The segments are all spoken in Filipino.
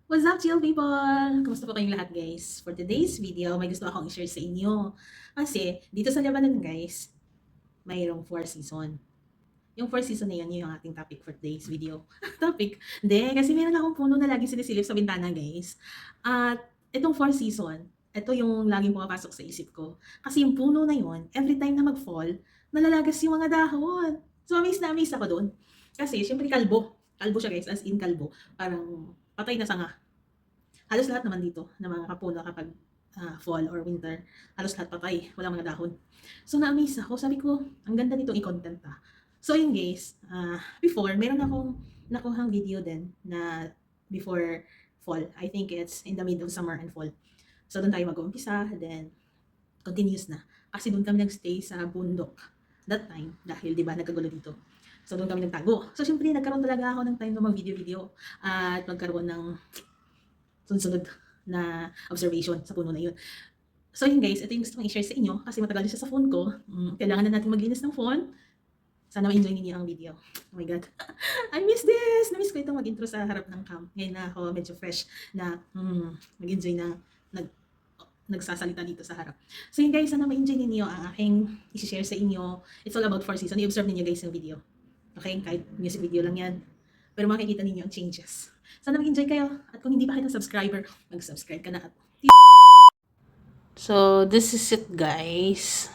What's up, chill people? Kamusta po kayong lahat, guys? For today's video, may gusto akong i-share sa inyo. Kasi, dito sa Lebanon, guys, mayroong 4 season. Yung 4 season na yun, yun yung ating topic for today's video. Topic? Hindi, kasi meron akong puno na laging sinisilip sa bintana, guys. At itong 4 season, ito yung laging pumapasok sa isip ko. Kasi yung puno na yun, every time na mag-fall, nalalagas yung mga dahon. So, amaze na amaze ako doon. Kasi, syempre, kalbo. Kalbo siya, guys, as in kalbo. Parang patay na sanga. Halos lahat naman dito ng mga kapula kapag fall or winter, halos lahat patay, walang mga dahon. So na-amaze ako, sabi ko, ang ganda nitong i-content pa. So yun guys, before, meron akong nakuhang video din na before fall. I think it's in the mid of summer and fall. So doon tayo mag-uumpisa, then continuous na. Kasi doon kami nag-stay sa bundok that time, dahil di ba nagkagulo dito. So doon kami nagtago. So syempre nagkaroon talaga ako ng time na mag-video-video at magkaroon ng sunod-sunod na observation sa puno na yun. So yun guys, ito yung gusto kong i-share sa inyo kasi matagal siya sa phone ko. Kailangan na natin maglinis ng phone. Sana ma-enjoy ninyo ang video. Oh my God. I miss this! Na-miss ko itong mag-intro sa harap ng cam. Ngayon na ako medyo fresh na mag-enjoy na nagsasalita dito sa harap. So yun guys, sana ma-enjoy ninyo ang aking i-share sa inyo. It's all about 4 seasons. I-observe ninyo guys yung video. Okay? Kahit music video lang yan. Pero makikita ninyo ang changes. Sana mag-enjoy kayo. At kung hindi pa kayo subscriber, mag-subscribe ka na. At So, this is it guys.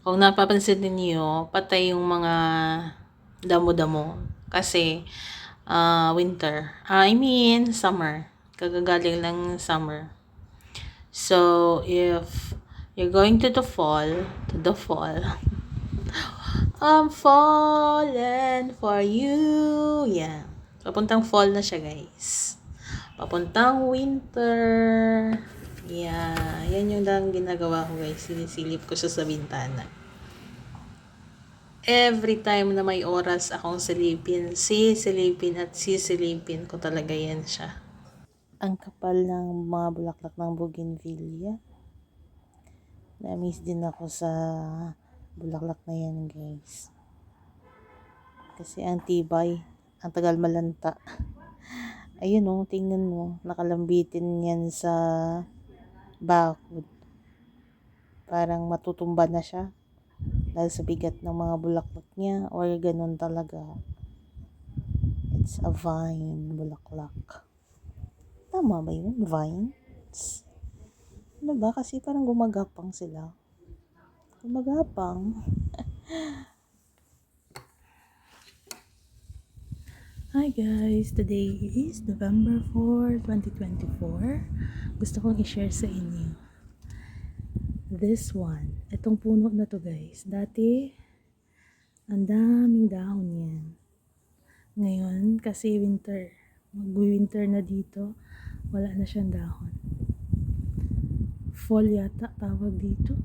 Kung napapansin niyo, patay yung mga damo-damo. Kasi, winter. I mean, summer. Kagagaling lang summer. So, if you're going to the fall, I'm falling for you. Yeah. Papuntang fall na siya guys. Papuntang winter. Yeah, yan yung lang ginagawa ko guys. Sinisilip ko siya sa bintana. Every time na may oras akong sisilipin at sisilipin ko talaga yan siya. Ang kapal ng mga bulaklak ng bougainvillea. Na-miss din ako sa bulaklak na yan guys. Kasi ang tibay, ang tagal malanta. Ayun oh, tingnan mo, nakalambitin yan sa bakod. Parang matutumba na siya dahil sa bigat ng mga bulaklak niya or ganun talaga. It's a vine bulaklak. Tama ba yun? Vines? Ano ba? Kasi parang gumagapang sila. Gumagapang. Hi guys! Today is November 4, 2024. Gusto kong i-share sa inyo this one. Itong puno na to guys. Dati, ang daming dahon yan. Ngayon, kasi winter. Mag-winter na dito. Wala na siyang dahon. Fall yata tawag dito.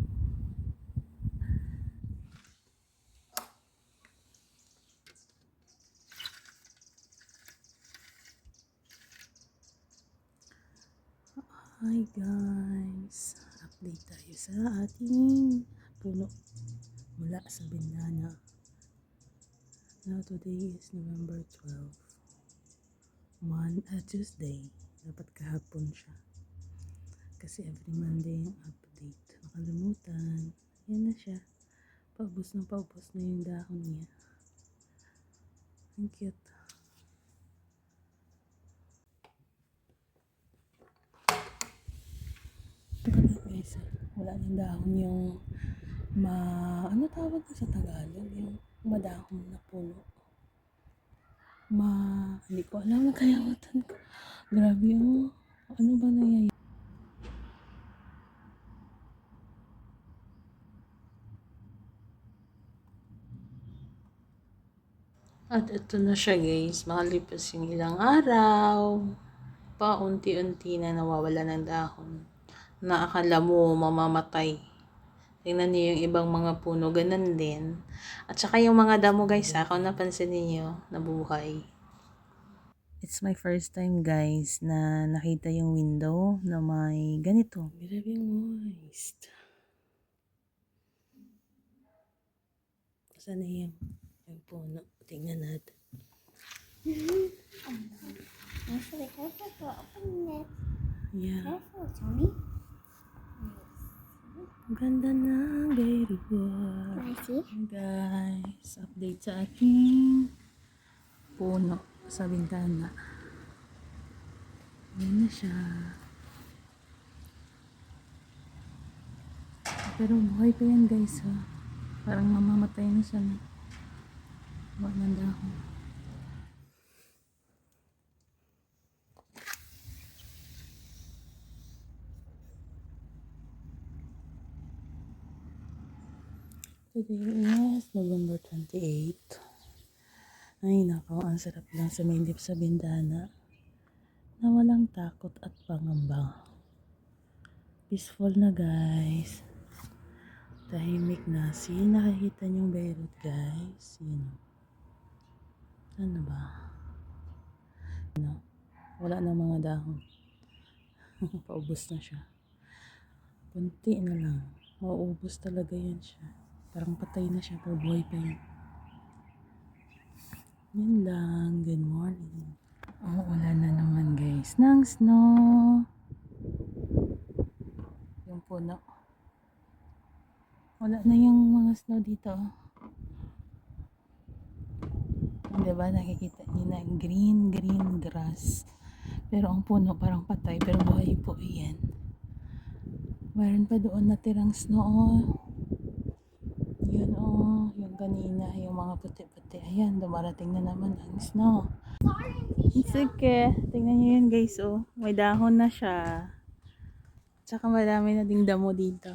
Hi guys! Update tayo sa ating puno mula sa bintana. Now today is November 12. Tuesday. Dapat kahapon siya. Kasi every Monday yung update. Nakalimutan. Yan na siya. Paubos na yung dahon niya. Ang cute. Guys, wala nang dahon yung ano tawag sa Tagalog? Yung madahon na puno. Hindi ko alam, nakalimutan ko. Grabe yung, ano ba nangyayari? At ito na siya guys. Makalipas yung ilang araw. Paunti-unti na nawawala ng dahon. Na akala mo mamamatay. Tingnan niyo yung ibang mga puno, ganun din. At saka yung mga damo guys, kung napansin niyo, nabuhay. It's my first time guys na nakita yung window na may ganito. Grabe moist. Sana yung puno. Tingnan natin. Yeah. Careful, Tommy. Ang ganda ng Beirut. Can I see? Guys, update sa ating puno sa bintana. Ayan na siya. Pero buhay pa yan guys ha. Parang mamamatay na siya na. Wala ng dahon. Today is November 28. Ay nako, ang sarap lang sumilip sa bintana na walang takot at pangamba. Peaceful na guys. Tahimik na. See, nakikita niyong Beirut guys. Yun. Ano ba? Ano? Wala na mga dahon. Paubos na siya. Kunti na lang. Mauubos talaga yan siya. Parang patay na siya pero buhay pa yan. Yun lang. Good morning. Oh, wala na naman guys. Nang snow. Yung puno. Wala na yung mga snow dito. Diba nakikita niyo na green grass. Pero ang puno parang patay. Pero buhay po yan. Mayroon pa doon natirang snow. Yun yung kanina, yung mga puti-puti. Ayan, dumarating na naman ang snow. It's okay. Tingnan nyo yun guys, may dahon na siya. Tsaka marami na ding damo dito.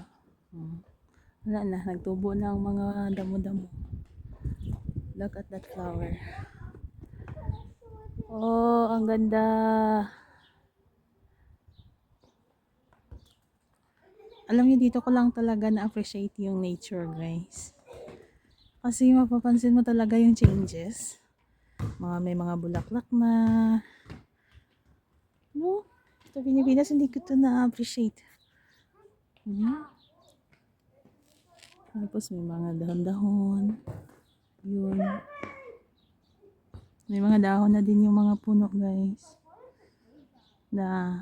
Wala na, nagtubo na ang mga damo-damo. Look at that flower. Oh, ang ganda. Alam niyo, dito ko lang talaga na-appreciate yung nature, guys. Kasi mapapansin mo talaga yung changes. May mga bulaklak na. No? Sa Pilipinas, hindi ko ito na-appreciate. Tapos may mga dahon-dahon. Yun. May mga dahon na din yung mga puno, guys. Na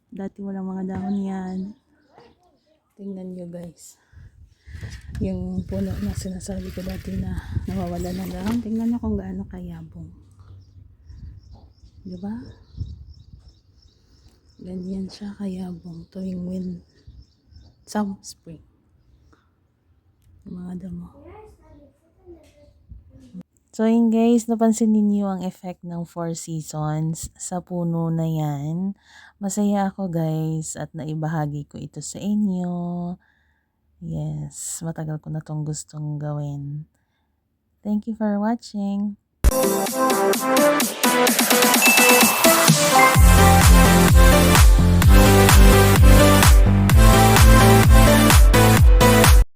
dati walang mga dahon yan. Tingnan nyo guys. Yung puno na sinasabi ko dati na nawawala ng dahon. Tingnan nyo kung gaano kayabong. Diba? Ganyan siya kayabong tuwing some spring. Yung mga damo. So yun guys, napansin ninyo ang effect ng 4 seasons sa puno na yan. Masaya ako guys at naibahagi ko ito sa inyo. Yes, matagal ko na tong gustong gawin. Thank you for watching.